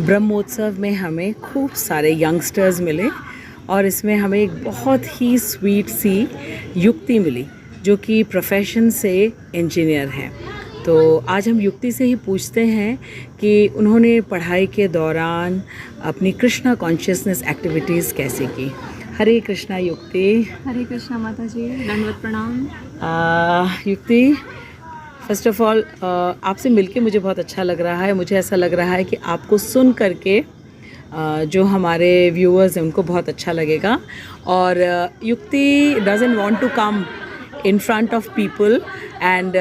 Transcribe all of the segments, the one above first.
ब्रह्मोत्सव में हमें खूब सारे यंगस्टर्स मिले और इसमें हमें एक बहुत ही स्वीट सी युक्ति मिली जो कि प्रोफेशन से इंजीनियर हैं। तो आज हम युक्ति से ही पूछते हैं कि उन्होंने पढ़ाई के दौरान अपनी कृष्णा कॉन्शियसनेस एक्टिविटीज़ कैसे की। हरे कृष्णा युक्ति। हरे कृष्णा माता जी, दंडवत प्रणाम। युक्ति, फर्स्ट ऑफ ऑल आपसे मिलके मुझे बहुत अच्छा लग रहा है। मुझे ऐसा लग रहा है कि आपको सुन करके जो हमारे व्यूअर्स हैं उनको बहुत अच्छा लगेगा। और Yukti doesn't want to come in front of people and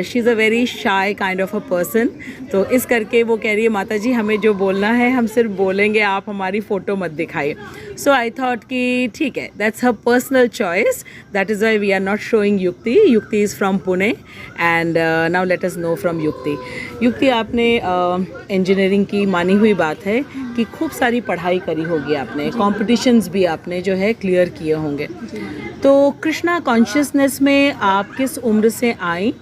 she's a very shy kind of a person। तो इस करके वो कह रही है माता जी हमें जो बोलना है हम सिर्फ बोलेंगे, आप हमारी फ़ोटो मत दिखाइए। सो आई थॉट कि ठीक है, that's her personal choice, that is why we are not showing Yukti. Yukti is from Pune and now let us know from Yukti. Yukti, आपने इंजीनियरिंग की मानी हुई बात है कि खूब सारी पढ़ाई करी होगी आपने, कॉम्पिटिशन्स भी आपने जो है क्लियर किए होंगे। तो कृष्णा कॉन्शियसनेस में आप किस उम्र से आई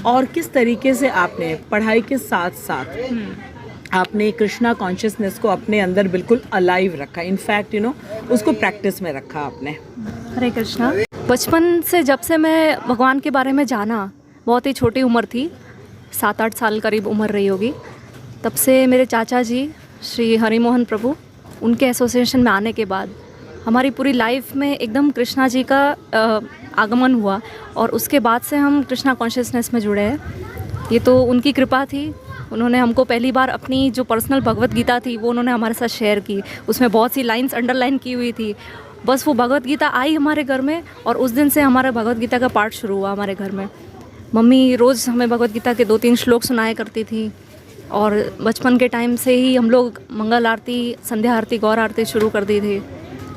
और किस तरीके से आपने पढ़ाई के साथ साथ आपने कृष्णा कॉन्शियसनेस को अपने अंदर बिल्कुल अलाइव रखा, इनफैक्ट उसको प्रैक्टिस में रखा आपने? हरे कृष्णा। बचपन से जब से मैं भगवान के बारे में जाना, बहुत ही छोटी उम्र थी, 7-8 साल करीब उम्र रही होगी, तब से मेरे चाचा जी श्री हरिमोहन प्रभु, उनके एसोसिएशन में आने के बाद हमारी पूरी लाइफ में एकदम कृष्णा जी का आगमन हुआ और उसके बाद से हम कृष्णा कॉन्शियसनेस में जुड़े हैं। ये तो उनकी कृपा थी। उन्होंने हमको पहली बार अपनी जो पर्सनल भगवत गीता थी वो उन्होंने हमारे साथ शेयर की। उसमें बहुत सी लाइंस अंडरलाइन की हुई थी। बस वो भगवत गीता आई हमारे घर में और उस दिन से हमारा भगवत गीता का पाठ शुरू हुआ हमारे घर में। मम्मी रोज़ हमें भगवत गीता के 2-3 श्लोक सुनाया करती थी और बचपन के टाइम से ही हम लोग मंगल आरती, संध्या आरती, गौर आरती शुरू कर दी थी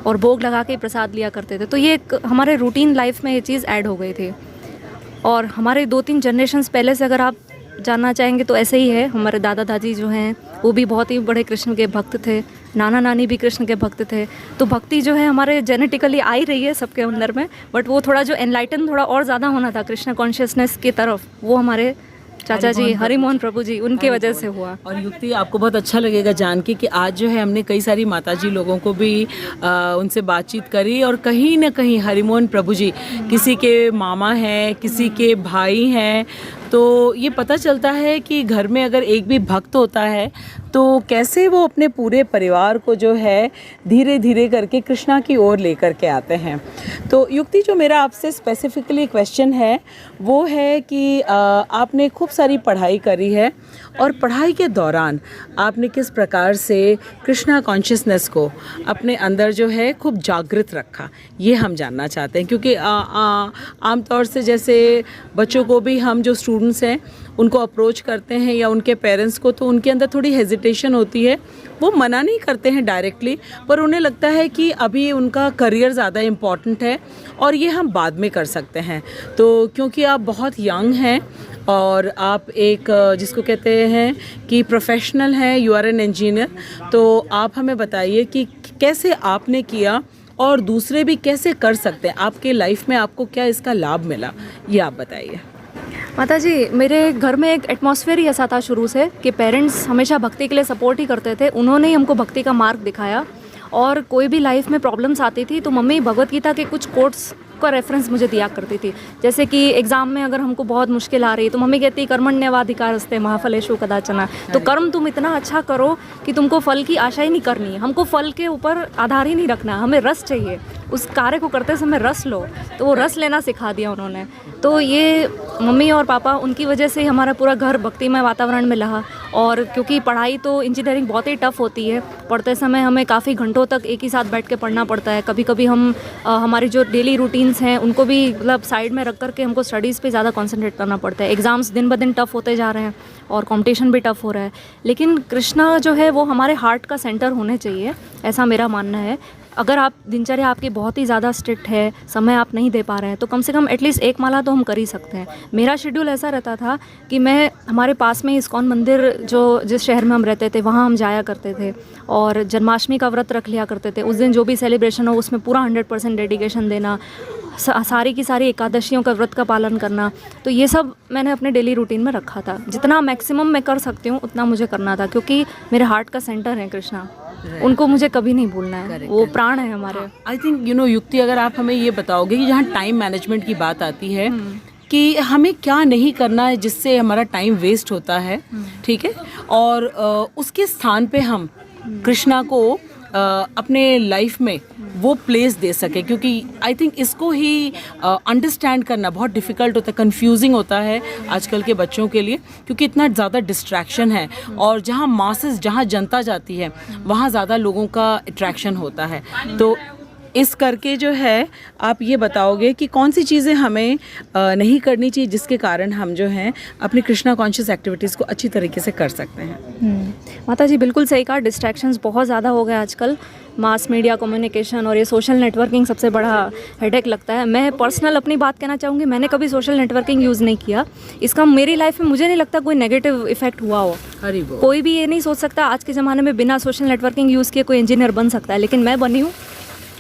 और भोग लगा के प्रसाद लिया करते थे। तो ये एक हमारे रूटीन लाइफ में ये चीज़ ऐड हो गई थी। और हमारे 2-3 जनरेशन्स पहले से अगर आप जानना चाहेंगे तो ऐसे ही है। हमारे दादा दादी जो हैं वो भी बहुत ही बड़े कृष्ण के भक्त थे, नाना नानी भी कृष्ण के भक्त थे। तो भक्ति जो है हमारे जेनेटिकली आ ही रही है सबके अंदर में, बट वो थोड़ा जो एनलाइटन थोड़ा और ज़्यादा होना था कृष्ण कॉन्शियसनेस की तरफ, वो हमारे चाचा जी हरिमोहन प्रभु जी उनके वजह से हुआ। और युक्ति, आपको बहुत अच्छा लगेगा जान के कि आज जो है हमने कई सारी माताजी लोगों को भी उनसे बातचीत करी और कहीं ना कहीं हरिमोहन प्रभु जी किसी के मामा हैं, किसी के भाई हैं। तो ये पता चलता है कि घर में अगर एक भी भक्त होता है तो कैसे वो अपने पूरे परिवार को जो है धीरे धीरे करके कृष्णा की ओर लेकर के आते हैं। तो युक्ति, जो मेरा आपसे स्पेसिफिकली क्वेश्चन है वो है कि आपने खूब सारी पढ़ाई करी है और पढ़ाई के दौरान आपने किस प्रकार से कृष्णा कॉन्शियसनेस को अपने अंदर जो है खूब जागृत रखा, ये हम जानना चाहते हैं। क्योंकि आमतौर से जैसे बच्चों को भी हम जो स्टूडेंट्स हैं उनको अप्रोच करते हैं या उनके पेरेंट्स को, तो उनके अंदर थोड़ी हेजिटेशन होती है। वो मना नहीं करते हैं डायरेक्टली, पर उन्हें लगता है कि अभी उनका करियर ज़्यादा इम्पॉर्टेंट है और ये हम बाद में कर सकते हैं। तो क्योंकि आप बहुत यंग हैं और आप एक जिसको कहते हैं कि प्रोफेशनल हैं, यू आर एन इंजीनियर, तो आप हमें बताइए कि कैसे आपने किया और दूसरे भी कैसे कर सकते हैं। आपके लाइफ में आपको क्या इसका लाभ मिला, ये आप बताइए। माता जी, मेरे घर में एक एटमॉस्फेयर ही ऐसा था शुरू से कि पेरेंट्स हमेशा भक्ति के लिए सपोर्ट ही करते थे। उन्होंने ही हमको भक्ति का मार्ग दिखाया और कोई भी लाइफ में प्रॉब्लम्स आती थी तो मम्मी भगवत गीता के कुछ कोट्स का रेफरेंस मुझे दिया करती थी। जैसे कि एग्ज़ाम में अगर हमको बहुत मुश्किल आ रही है तो मम्मी कहती कर्मण्येवाधिकारस्ते मा फलेषु कदाचन। तो कर्म तुम इतना अच्छा करो कि तुमको फल की आशा ही नहीं करनी है। हमको फल के ऊपर आधार ही नहीं रखना, हमें रस चाहिए। उस कार्य को करते समय रस लो, तो वो रस लेना सिखा दिया उन्होंने। तो ये मम्मी और पापा, उनकी वजह से ही हमारा पूरा घर भक्तिमय वातावरण में रहा। और क्योंकि पढ़ाई तो इंजीनियरिंग बहुत ही टफ़ होती है, पढ़ते समय हमें काफ़ी घंटों तक एक ही साथ बैठ के पढ़ना पड़ता है। कभी कभी हम हमारी जो डेली रूटीन्स हैं उनको भी मतलब साइड में रख करके हमको स्टडीज़ पे ज़्यादा कंसंट्रेट करना पड़ता है। एग्ज़ाम्स दिन ब दिन टफ़ होते जा रहे हैं और कंपटीशन भी टफ़ हो रहा है, लेकिन कृष्णा जो है वो हमारे हार्ट का सेंटर होने चाहिए, ऐसा मेरा मानना है। अगर आप दिनचर्या आपकी बहुत ही ज़्यादा स्ट्रिक्ट है, समय आप नहीं दे पा रहे हैं, तो कम से कम एटलीस्ट एक माला तो हम कर ही सकते हैं। मेरा शेड्यूल ऐसा रहता था कि मैं हमारे पास में इस्कॉन मंदिर जो जिस शहर में हम रहते थे वहाँ हम जाया करते थे और जन्माष्टमी का व्रत रख लिया करते थे। उस दिन जो भी सेलिब्रेशन हो उसमें पूरा 100% डेडिकेशन देना। सारी की सारी एकादशियों का व्रत का पालन करना, तो ये सब मैंने अपने डेली रूटीन में रखा था। जितना मैक्सिमम मैं कर सकती हूँ उतना मुझे करना था, क्योंकि मेरे हार्ट का सेंटर है कृष्णा, उनको मुझे कभी नहीं भूलना है, वो प्राण है हमारे। आई थिंक युक्ति, अगर आप हमें ये बताओगे कि जहाँ टाइम मैनेजमेंट की बात आती है कि हमें क्या नहीं करना है जिससे हमारा टाइम वेस्ट होता है, ठीक है, और उसके स्थान पे हम कृष्णा को अपने लाइफ में वो प्लेस दे सके, क्योंकि आई थिंक इसको ही अंडरस्टैंड करना बहुत डिफ़िकल्ट होता है, कंफ्यूजिंग होता है आजकल के बच्चों के लिए, क्योंकि इतना ज़्यादा डिस्ट्रैक्शन है, और जहाँ मासेस, जहाँ जनता जाती है वहाँ ज़्यादा लोगों का अट्रैक्शन होता है। तो इस करके जो है आप ये बताओगे कि कौन सी चीज़ें हमें नहीं करनी चाहिए जिसके कारण हम जो हैं अपनी कृष्णा कॉन्शियस एक्टिविटीज़ को अच्छी तरीके से कर सकते हैं। माता जी बिल्कुल सही कहा, डिस्ट्रैक्शंस बहुत ज़्यादा हो गए आजकल, मास मीडिया कम्युनिकेशन और ये सोशल नेटवर्किंग सबसे बड़ा हेडेक लगता है। मैं पर्सनल अपनी बात कहना चाहूँगी, मैंने कभी सोशल नेटवर्किंग यूज़ नहीं किया, इसका मेरी लाइफ में मुझे नहीं लगता कोई नेगेटिव इफेक्ट हुआ हो। कोई भी ये नहीं सोच सकता आज के ज़माने में बिना सोशल नेटवर्किंग यूज़ किए कोई इंजीनियर बन सकता है, लेकिन मैं बनी हूँ,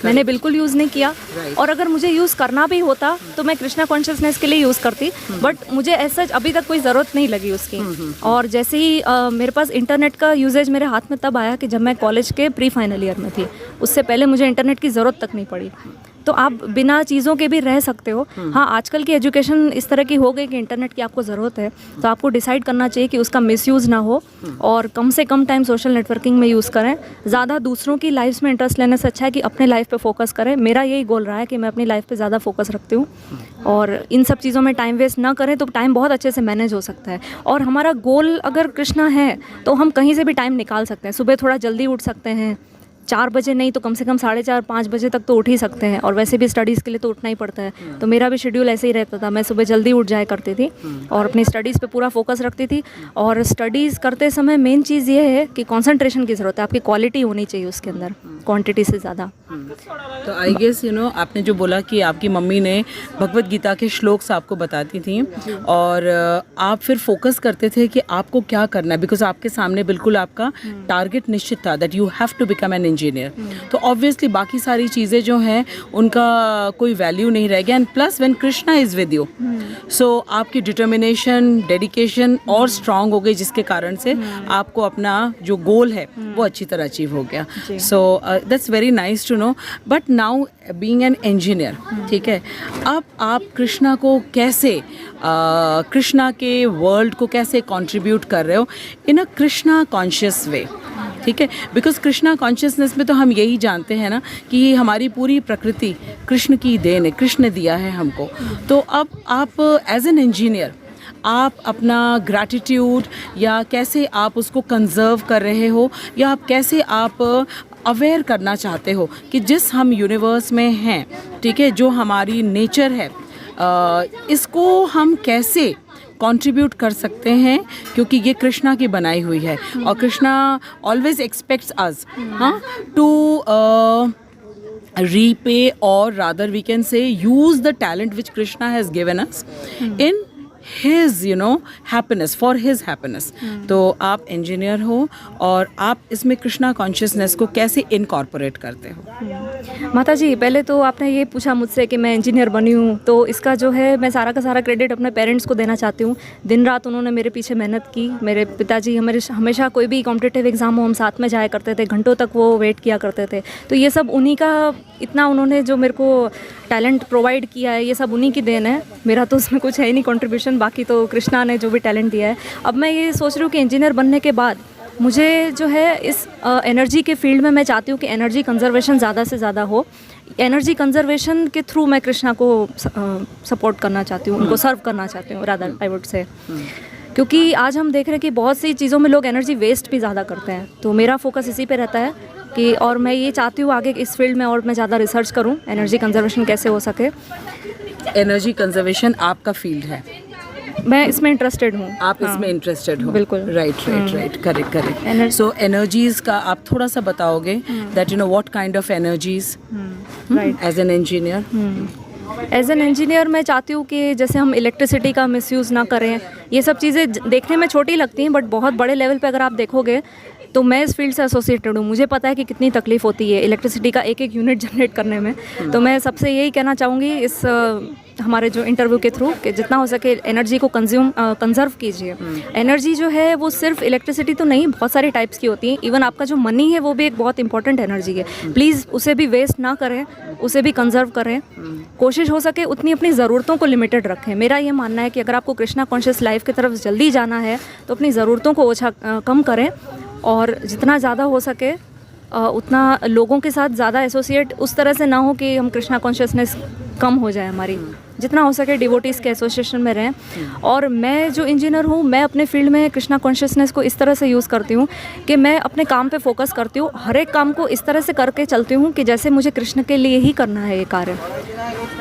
मैंने बिल्कुल यूज़ नहीं किया। और अगर मुझे यूज़ करना भी होता तो मैं कृष्णा कॉन्शियसनेस के लिए यूज़ करती, बट मुझे ऐसा अभी तक कोई ज़रूरत नहीं लगी उसकी। और जैसे ही मेरे पास इंटरनेट का यूजेज मेरे हाथ में तब आया कि जब मैं कॉलेज के प्री फाइनल ईयर में थी, उससे पहले मुझे इंटरनेट की ज़रूरत तक नहीं पड़ी। तो आप बिना चीज़ों के भी रह सकते हो। हाँ, आजकल की एजुकेशन इस तरह की हो गई कि इंटरनेट की आपको ज़रूरत है, तो आपको डिसाइड करना चाहिए कि उसका मिसयूज़ ना हो, और कम से कम टाइम सोशल नेटवर्किंग में यूज़ करें। ज़्यादा दूसरों की लाइफ में इंटरेस्ट लेने से अच्छा है कि अपने लाइफ पे फोकस करें। मेरा यही गोल रहा है कि मैं अपनी लाइफ पे ज़्यादा फोकस रखती हूँ, और इन सब चीज़ों में टाइम वेस्ट ना करें तो टाइम बहुत अच्छे से मैनेज हो सकता है। और हमारा गोल अगर कृष्णा है तो हम कहीं से भी टाइम निकाल सकते हैं। सुबह थोड़ा जल्दी उठ सकते हैं, 4 बजे नहीं तो कम से कम 4:30-5 बजे तक तो उठ ही सकते हैं, और वैसे भी स्टडीज़ के लिए तो उठना ही पड़ता है। तो मेरा भी शेड्यूल ऐसे ही रहता था, मैं सुबह जल्दी उठ जाया करती थी और अपनी स्टडीज़ पे पूरा फोकस रखती थी। और स्टडीज़ करते समय मेन चीज़ ये है कि कंसंट्रेशन की ज़रूरत है, आपकी क्वालिटी होनी चाहिए उसके अंदर, क्वांटिटी से ज़्यादा। तो आई गेस आपने जो बोला कि आपकी मम्मी ने भगवत गीता के श्लोक्स आपको बताती थी, और आप फिर फोकस करते थे कि आपको क्या करना है, बिकॉज आपके सामने बिल्कुल आपका टारगेट निश्चित था, that you have to become an engineer. तो ऑब्वियसली बाकी सारी चीज़ें जो हैं उनका कोई वैल्यू नहीं रह गया। And plus when Krishna is with you, so आपकी डिटर्मिनेशन, डेडिकेशन और स्ट्रांग हो गई, जिसके कारण से आपको अपना जो गोल है वो अच्छी तरह अचीव हो गया। So that's very nice to know. But now being an engineer, ठीक है, अब आप कृष्णा को कैसे कृष्णा के वर्ल्ड को कैसे कंट्रीब्यूट कर रहे हो इन अ कृष्णा कॉन्शियस वे, ठीक है, बिकॉज कृष्णा कॉन्शियसनेस में तो हम यही जानते हैं ना कि हमारी पूरी प्रकृति कृष्ण की देन है, कृष्ण ने दिया है हमको। तो अब आप एज एन इंजीनियर आप अपना ग्रैटिट्यूड या कैसे आप उसको कंजर्व कर रहे हो, या आप कैसे आप अवेयर करना चाहते हो कि जिस हम यूनिवर्स में हैं, ठीक है, जो हमारी नेचर है, इसको हम कैसे कंट्रीब्यूट कर सकते हैं, क्योंकि ये कृष्णा की बनाई हुई है, और Krishna always expects us to repay, or rather we can say use the talent which Krishna has given us in his happiness, for his happiness. तो आप इंजीनियर हो और आप इसमें कृष्णा कॉन्शियसनेस को कैसे इनकॉर्पोरेट करते हो? माता जी, पहले तो आपने ये पूछा मुझसे कि मैं इंजीनियर बनी हूँ, तो इसका जो है मैं सारा का सारा क्रेडिट अपने पेरेंट्स को देना चाहती हूँ। दिन रात उन्होंने मेरे पीछे मेहनत की। मेरे पिताजी हमेशा कोई भी कॉम्पिटिटिव एग्ज़ाम हो हम साथ में जाया करते थे, घंटों तक वो वेट किया करते थे। तो ये सब उन्हीं का, इतना उन्होंने जो मेरे को टैलेंट प्रोवाइड किया है, ये सब उन्हीं की देन है। मेरा तो उसमें कुछ है ही नहीं कंट्रीब्यूशन, बाकी तो कृष्णा ने जो भी टैलेंट दिया है। अब मैं ये सोच रही हूँ कि इंजीनियर बनने के बाद मुझे जो है इस एनर्जी के फील्ड में मैं चाहती हूँ कि एनर्जी कंजर्वेशन ज़्यादा से ज़्यादा हो। एनर्जी कंजर्वेशन के थ्रू मैं कृष्णा को सपोर्ट करना चाहती हूँ, उनको सर्व करना चाहती हूँ, रादर आई वुड से। क्योंकि आज हम देख रहे हैं कि बहुत सी चीज़ों में लोग एनर्जी वेस्ट भी ज़्यादा करते हैं, तो मेरा फोकस इसी पे रहता है कि, और मैं ये चाहती हूँ आगे इस फील्ड में और मैं ज़्यादा रिसर्च करूँ, एनर्जी कंजर्वेशन कैसे हो सके। एनर्जी कंजर्वेशन आपका फील्ड है, मैं इसमें इंटरेस्टेड हूँ। आप इसमें इंटरेस्टेड हो, बिल्कुल। Right, correct. सो एनर्जीज का आप थोड़ा सा बताओगे, that what kind of energies as an engineer? As an engineer मैं चाहती हूँ कि जैसे हम इलेक्ट्रिसिटी का मिसयूज़ ना करें। ये सब चीज़ें देखने में छोटी लगती हैं, बट बहुत बड़े लेवल पे अगर आप देखोगे तो मैं इस फील्ड से एसोसिएटेड हूँ, मुझे पता है कि कितनी तकलीफ़ होती है इलेक्ट्रिसिटी का एक एक यूनिट जनरेट करने में। तो मैं सबसे यही कहना चाहूँगी इस हमारे जो इंटरव्यू के थ्रू कि जितना हो सके एनर्जी को कंजर्व कीजिए। एनर्जी जो है वो सिर्फ इलेक्ट्रिसिटी तो नहीं, बहुत सारी टाइप्स की होती है। इवन आपका जो मनी है वो भी एक बहुत इंपॉर्टेंट एनर्जी है। प्लीज़ उसे भी वेस्ट ना करें, उसे भी कंजर्व करें। कोशिश हो सके उतनी अपनी ज़रूरतों को लिमिटेड रखें। मेरा ये मानना है कि अगर आपको कृष्णा कॉन्शियस लाइफ की तरफ जल्दी जाना है तो अपनी ज़रूरतों को कम करें और जितना ज़्यादा हो सके उतना लोगों के साथ ज़्यादा एसोसिएट उस तरह से ना हो कि हम कृष्णा कॉन्शियसनेस कम हो जाए हमारी। जितना हो सके डिवोटीज़ के एसोसिएशन में रहें। और मैं जो इंजीनियर हूँ, मैं अपने फील्ड में कृष्णा कॉन्शियसनेस को इस तरह से यूज़ करती हूँ कि मैं अपने काम पे फोकस करती हूँ। हर एक काम को इस तरह से करके चलती हूँ कि जैसे मुझे कृष्ण के लिए ही करना है ये कार्य।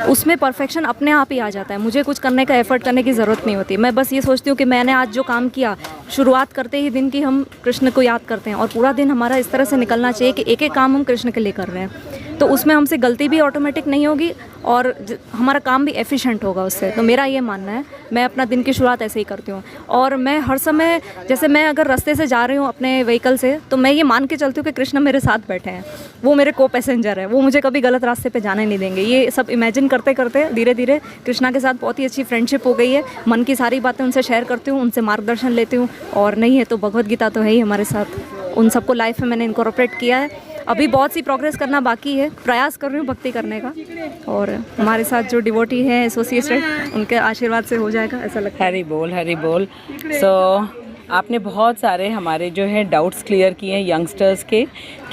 उसमें परफेक्शन अपने आप ही आ जाता है, मुझे कुछ करने का एफर्ट करने की ज़रूरत नहीं होती। मैं बस ये सोचती हूँ कि मैंने आज जो काम किया, शुरुआत करते ही दिन की हम कृष्ण को याद करते हैं और पूरा दिन हमारा इस तरह से निकलना चाहिए कि एक एक काम हम कृष्ण के लिए कर रहे हैं। तो उसमें हमसे गलती भी ऑटोमेटिक नहीं होगी और हमारा काम भी एफिशिएंट होगा उससे। तो मेरा ये मानना है, मैं अपना दिन की शुरुआत ऐसे ही करती हूँ। और मैं हर समय, जैसे मैं अगर रास्ते से जा रही हूँ अपने व्हीकल से, तो मैं ये मान के चलती हूँ कि कृष्ण मेरे साथ बैठे हैं, वो मेरे को पैसेंजर है, वो मुझे कभी गलत रास्ते पे जाने नहीं देंगे। ये सब इमेजिन करते करते धीरे धीरे कृष्णा के साथ बहुत ही अच्छी फ्रेंडशिप हो गई है। मन की सारी बातें उनसे शेयर करती हूँ, उनसे मार्गदर्शन लेती हूँ। और नहीं है तो भगवद गीता तो है ही हमारे साथ, उन सबको लाइफ में मैंने इनकॉर्पोरेट किया है। अभी बहुत सी प्रोग्रेस करना बाकी है, प्रयास कर रही हूँ भक्ति करने का। और हमारे साथ जो डिवोटी हैं एसोसिएटेड, उनके आशीर्वाद से हो जाएगा ऐसा लगता है। हरि बोल, हरि बोल। सो आपने बहुत सारे हमारे जो है डाउट्स क्लियर किए हैं यंगस्टर्स के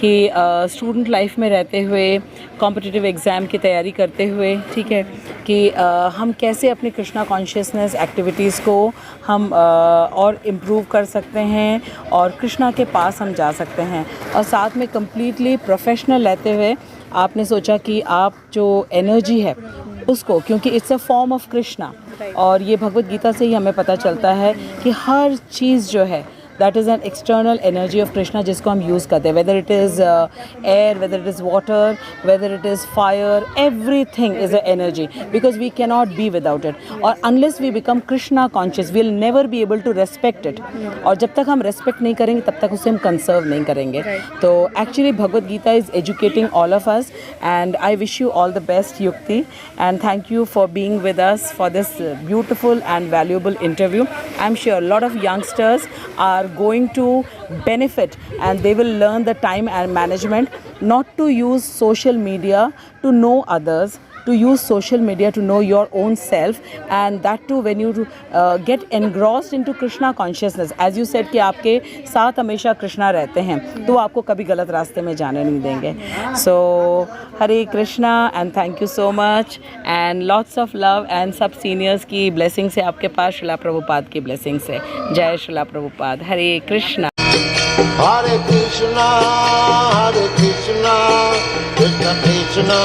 कि स्टूडेंट लाइफ में रहते हुए, कॉम्पिटिटिव एग्ज़ाम की तैयारी करते हुए, ठीक है, कि हम कैसे अपनी कृष्णा कॉन्शियसनेस एक्टिविटीज़ को हम और इम्प्रूव कर सकते हैं और कृष्णा के पास हम जा सकते हैं। और साथ में कम्प्लीटली प्रोफेशनल रहते हुए आपने सोचा कि आप जो एनर्जी है उसको, क्योंकि it's a form of Krishna, और ये भगवद गीता से ही हमें पता चलता है कि हर चीज़ जो है that is an external energy of Krishna जिसको हम यूज़ करते हैं, whether it is air, whether it is water, whether it is fire, everything is a energy because we can not be without it. और unless we become Krishna conscious we will never be able to respect it. और जब तक हम respect नहीं करेंगे तब तक उसे हम कंसर्व नहीं करेंगे। तो actually Bhagavad Gita is educating all of us and I wish you all the best Yukti and thank you for being with us for this beautiful and valuable interview. I'm sure a lot of youngsters are going to benefit and they will learn the time and management, not to use social media to know others, to use social media to know your own self, and that too when you get engrossed into Krishna consciousness, as you said कि आपके साथ हमेशा कृष्णा रहते हैं तो वो आपको कभी गलत रास्ते में जाने नहीं देंगे। So Hare Krishna and thank you so much and lots of love and सब सीनियर्स की ब्लेसिंग से आपके पास, शिला प्रभुपाद की ब्लेसिंग से। जय शिला प्रभुपाद। हरे Krishna Krishna Krishna Krishna Krishna